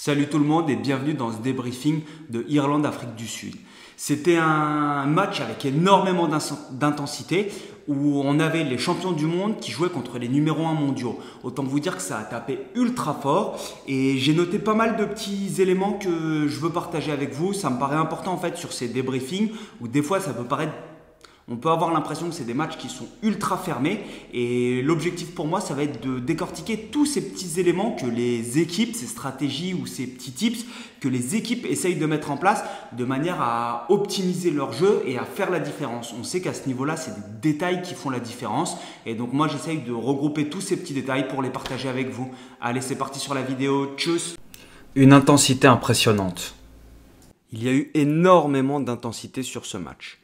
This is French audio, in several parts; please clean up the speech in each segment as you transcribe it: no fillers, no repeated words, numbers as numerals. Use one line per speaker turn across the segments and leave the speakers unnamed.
Salut tout le monde et bienvenue dans ce débriefing de Irlande-Afrique du Sud. C'était un match avec énormément d'intensité où on avait les champions du monde qui jouaient contre les numéros 1 mondiaux. Autant vous dire que ça a tapé ultra fort et j'ai noté pas mal de petits éléments que je veux partager avec vous. Ça me paraît important en fait sur ces débriefings où des fois ça peut paraître... On peut avoir l'impression que c'est des matchs qui sont ultra fermés et l'objectif pour moi, ça va être de décortiquer tous ces petits éléments que les équipes, ces stratégies ou ces petits tips que les équipes essayent de mettre en place de manière à optimiser leur jeu et à faire la différence. On sait qu'à ce niveau-là, c'est des détails qui font la différence et donc moi, j'essaye de regrouper tous ces petits détails pour les partager avec vous. Allez, c'est parti sur la vidéo. Tchuss! Une intensité impressionnante. Il y a eu énormément d'intensité sur ce match.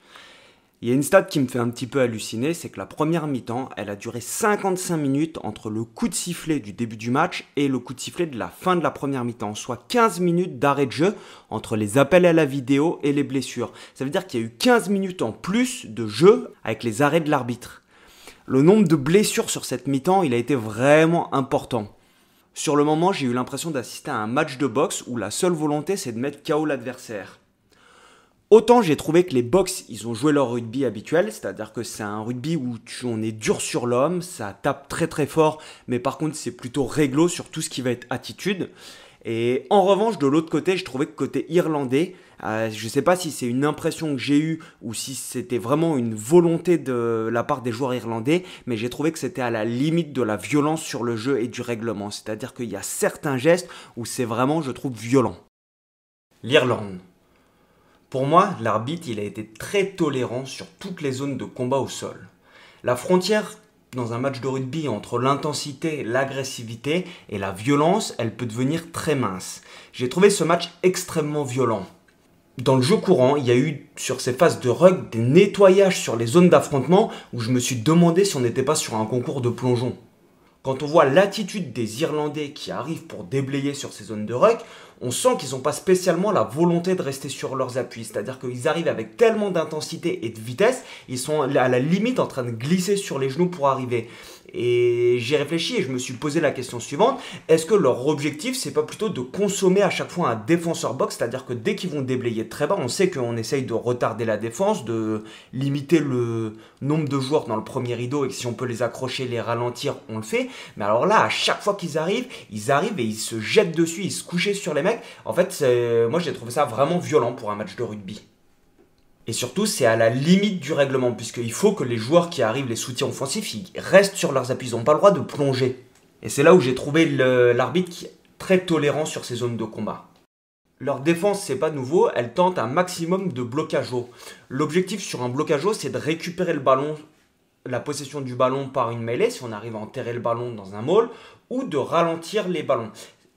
Il y a une stat qui me fait un petit peu halluciner, c'est que la première mi-temps, elle a duré 55 minutes entre le coup de sifflet du début du match et le coup de sifflet de la fin de la première mi-temps, soit 15 minutes d'arrêt de jeu entre les appels à la vidéo et les blessures. Ça veut dire qu'il y a eu 15 minutes en plus de jeu avec les arrêts de l'arbitre. Le nombre de blessures sur cette mi-temps, il a été vraiment important. Sur le moment, j'ai eu l'impression d'assister à un match de boxe où la seule volonté, c'est de mettre KO l'adversaire. Autant j'ai trouvé que les Box, ils ont joué leur rugby habituel, c'est-à-dire que c'est un rugby où on est dur sur l'homme, ça tape très très fort, mais par contre c'est plutôt réglo sur tout ce qui va être attitude. Et en revanche, de l'autre côté, je trouvais que côté irlandais, je ne sais pas si c'est une impression que j'ai eue ou si c'était vraiment une volonté de la part des joueurs irlandais, mais j'ai trouvé que c'était à la limite de la violence sur le jeu et du règlement. C'est-à-dire qu'il y a certains gestes où c'est vraiment, je trouve, violent. L'Irlande. Pour moi, l'arbitre, il a été très tolérant sur toutes les zones de combat au sol. La frontière dans un match de rugby entre l'intensité, l'agressivité et la violence, elle peut devenir très mince. J'ai trouvé ce match extrêmement violent. Dans le jeu courant, il y a eu sur ces phases de rugby des nettoyages sur les zones d'affrontement où je me suis demandé si on n'était pas sur un concours de plongeon. Quand on voit l'attitude des Irlandais qui arrivent pour déblayer sur ces zones de ruck, on sent qu'ils n'ont pas spécialement la volonté de rester sur leurs appuis. C'est-à-dire qu'ils arrivent avec tellement d'intensité et de vitesse, ils sont à la limite en train de glisser sur les genoux pour arriver. Et j'ai réfléchi et je me suis posé la question suivante. Est-ce que leur objectif, c'est pas plutôt de consommer à chaque fois un défenseur box? C'est-à-dire que dès qu'ils vont déblayer très bas, on sait qu'on essaye de retarder la défense, de limiter le nombre de joueurs dans le premier rideau et que si on peut les accrocher, les ralentir, on le fait. Mais alors là, à chaque fois qu'ils arrivent et ils se jettent dessus, ils se couchent sur les mecs. En fait, moi j'ai trouvé ça vraiment violent pour un match de rugby. Et surtout, c'est à la limite du règlement, puisqu'il faut que les joueurs qui arrivent, les soutiens offensifs, ils restent sur leurs appuis. Ils n'ont pas le droit de plonger. Et c'est là où j'ai trouvé l'arbitre très tolérant sur ces zones de combat. Leur défense, c'est pas nouveau, elle tente un maximum de blocage haut. L'objectif sur un blocage haut, c'est de récupérer le ballon, la possession du ballon par une mêlée, si on arrive à enterrer le ballon dans un maul, ou de ralentir les ballons.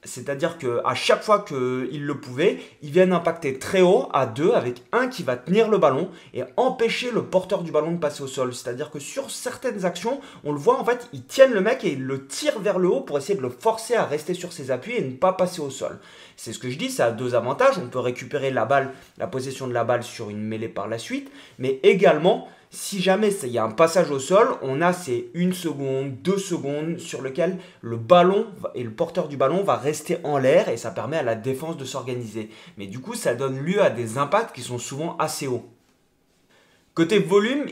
C'est-à-dire qu'à chaque fois qu'ils le pouvaient, ils viennent impacter très haut à deux avec un qui va tenir le ballon et empêcher le porteur du ballon de passer au sol. C'est-à-dire que sur certaines actions, on le voit en fait, ils tiennent le mec et ils le tirent vers le haut pour essayer de le forcer à rester sur ses appuis et ne pas passer au sol. C'est ce que je dis, ça a deux avantages. On peut récupérer la possession de la balle sur une mêlée par la suite, mais également... Si jamais il y a un passage au sol, on a ces 1 seconde, 2 secondes sur lequel le ballon et le porteur du ballon va rester en l'air et ça permet à la défense de s'organiser. Mais du coup, ça donne lieu à des impacts qui sont souvent assez hauts. Côté volume,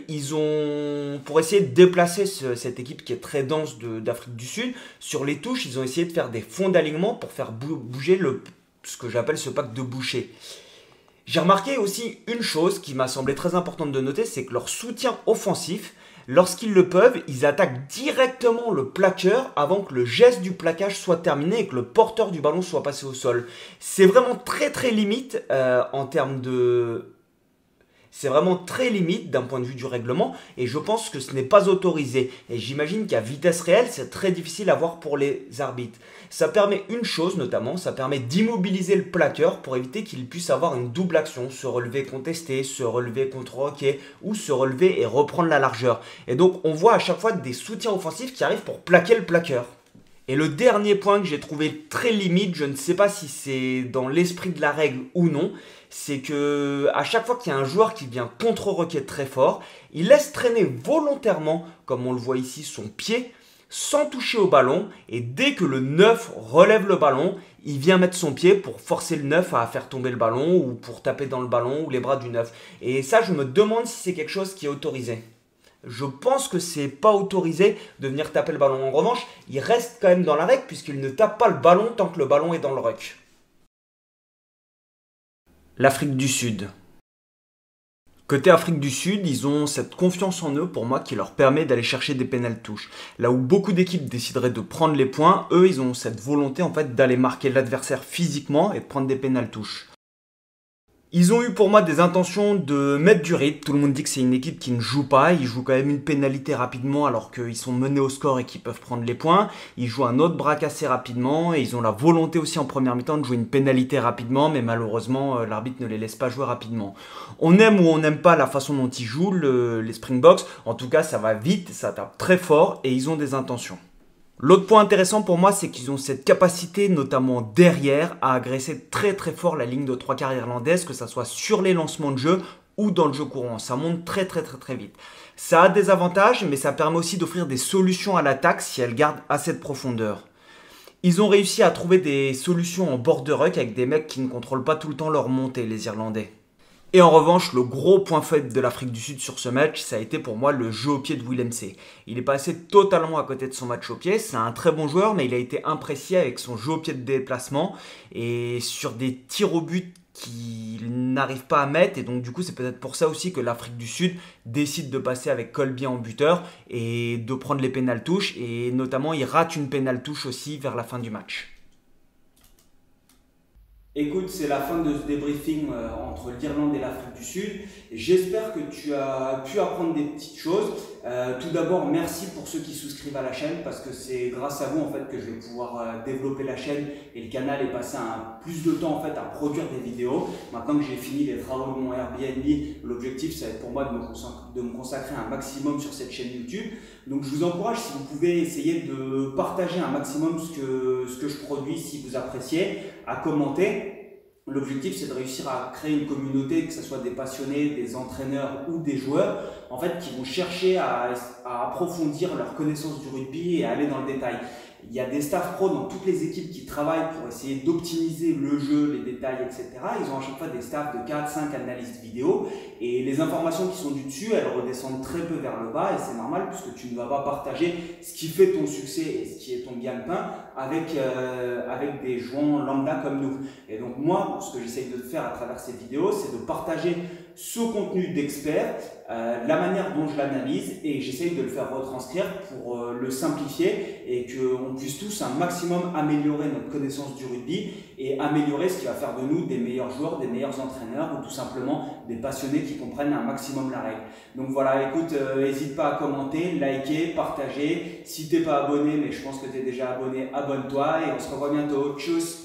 pour essayer de déplacer cette équipe qui est très dense d'Afrique du Sud, sur les touches, ils ont essayé de faire des fonds d'alignement pour faire bouger ce que j'appelle ce pack de boucher. J'ai remarqué aussi une chose qui m'a semblé très importante de noter, c'est que leur soutien offensif, lorsqu'ils le peuvent, ils attaquent directement le plaqueur avant que le geste du plaquage soit terminé et que le porteur du ballon soit passé au sol. C'est vraiment très très limite en termes de... C'est vraiment très limite d'un point de vue du règlement et je pense que ce n'est pas autorisé. Et j'imagine qu'à vitesse réelle, c'est très difficile à voir pour les arbitres. Ça permet une chose notamment, ça permet d'immobiliser le plaqueur pour éviter qu'il puisse avoir une double action, se relever contesté, se relever contre-roqué ou se relever et reprendre la largeur. Et donc on voit à chaque fois des soutiens offensifs qui arrivent pour plaquer le plaqueur. Et le dernier point que j'ai trouvé très limite, je ne sais pas si c'est dans l'esprit de la règle ou non, c'est que à chaque fois qu'il y a un joueur qui vient contre-roquer très fort, il laisse traîner volontairement, comme on le voit ici, son pied sans toucher au ballon, et dès que le 9 relève le ballon, il vient mettre son pied pour forcer le 9 à faire tomber le ballon ou pour taper dans le ballon ou les bras du 9. Et ça, je me demande si c'est quelque chose qui est autorisé. Je pense que c'est pas autorisé de venir taper le ballon. En revanche, il reste quand même dans la règle puisqu'il ne tape pas le ballon tant que le ballon est dans le ruck. L'Afrique du Sud. Côté Afrique du Sud, ils ont cette confiance en eux pour moi qui leur permet d'aller chercher des pénales touches. Là où beaucoup d'équipes décideraient de prendre les points, eux ils ont cette volonté en fait d'aller marquer l'adversaire physiquement et de prendre des pénales touches. Ils ont eu pour moi des intentions de mettre du rythme. Tout le monde dit que c'est une équipe qui ne joue pas. Ils jouent quand même une pénalité rapidement alors qu'ils sont menés au score et qu'ils peuvent prendre les points. Ils jouent un autre braque assez rapidement et ils ont la volonté aussi en première mi-temps de jouer une pénalité rapidement, mais malheureusement l'arbitre ne les laisse pas jouer rapidement. On aime ou on n'aime pas la façon dont ils jouent, les Springboks. En tout cas, ça va vite, ça tape très fort et ils ont des intentions. L'autre point intéressant pour moi, c'est qu'ils ont cette capacité, notamment derrière, à agresser très très fort la ligne de 3/4 irlandaise, que ça soit sur les lancements de jeu ou dans le jeu courant. Ça monte très très très très vite. Ça a des avantages, mais ça permet aussi d'offrir des solutions à l'attaque si elle garde assez de profondeur. Ils ont réussi à trouver des solutions en bord de ruck avec des mecs qui ne contrôlent pas tout le temps leur montée, les Irlandais. Et en revanche, le gros point faible de l'Afrique du Sud sur ce match, ça a été pour moi le jeu au pied de Willem C. Il est passé totalement à côté de son match au pied. C'est un très bon joueur, mais il a été imprécis avec son jeu au pied de déplacement et sur des tirs au but qu'il n'arrive pas à mettre. Et donc du coup, c'est peut-être pour ça aussi que l'Afrique du Sud décide de passer avec Colby en buteur et de prendre les pénales touches. Et notamment, il rate une pénale touche aussi vers la fin du match. Écoute, c'est la fin de ce débriefing entre l'Irlande et l'Afrique du Sud. J'espère que tu as pu apprendre des petites choses. Tout d'abord, merci pour ceux qui souscrivent à la chaîne parce que c'est grâce à vous en fait que je vais pouvoir développer la chaîne et le canal et passer plus de temps en fait à produire des vidéos. Maintenant que j'ai fini les travaux de mon Airbnb, l'objectif ça va être pour moi de me consacrer un maximum sur cette chaîne YouTube. Donc je vous encourage si vous pouvez essayer de partager un maximum ce que je produis si vous appréciez, à commenter. L'objectif, c'est de réussir à créer une communauté, que ce soit des passionnés, des entraîneurs ou des joueurs, en fait, qui vont chercher à approfondir leur connaissance du rugby et à aller dans le détail. Il y a des staff pro dans toutes les équipes qui travaillent pour essayer d'optimiser le jeu, les détails, etc. Ils ont à chaque fois des staffs de 4-5 analystes vidéo et les informations qui sont du dessus, elles redescendent très peu vers le bas et c'est normal puisque tu ne vas pas partager ce qui fait ton succès et ce qui est ton gagne-pain avec des joueurs lambda comme nous. Et donc moi, ce que j'essaye de faire à travers ces vidéos, c'est de partager ce contenu d'expert, la manière dont je l'analyse et j'essaye de le faire retranscrire pour le simplifier et qu'on puisse tous un maximum améliorer notre connaissance du rugby et améliorer ce qui va faire de nous des meilleurs joueurs, des meilleurs entraîneurs ou tout simplement des passionnés qui comprennent un maximum la règle. Donc voilà, écoute, n'hésite pas à commenter, liker, partager. Si tu n'es pas abonné, mais je pense que tu es déjà abonné, abonne-toi et on se revoit bientôt. Tchuss!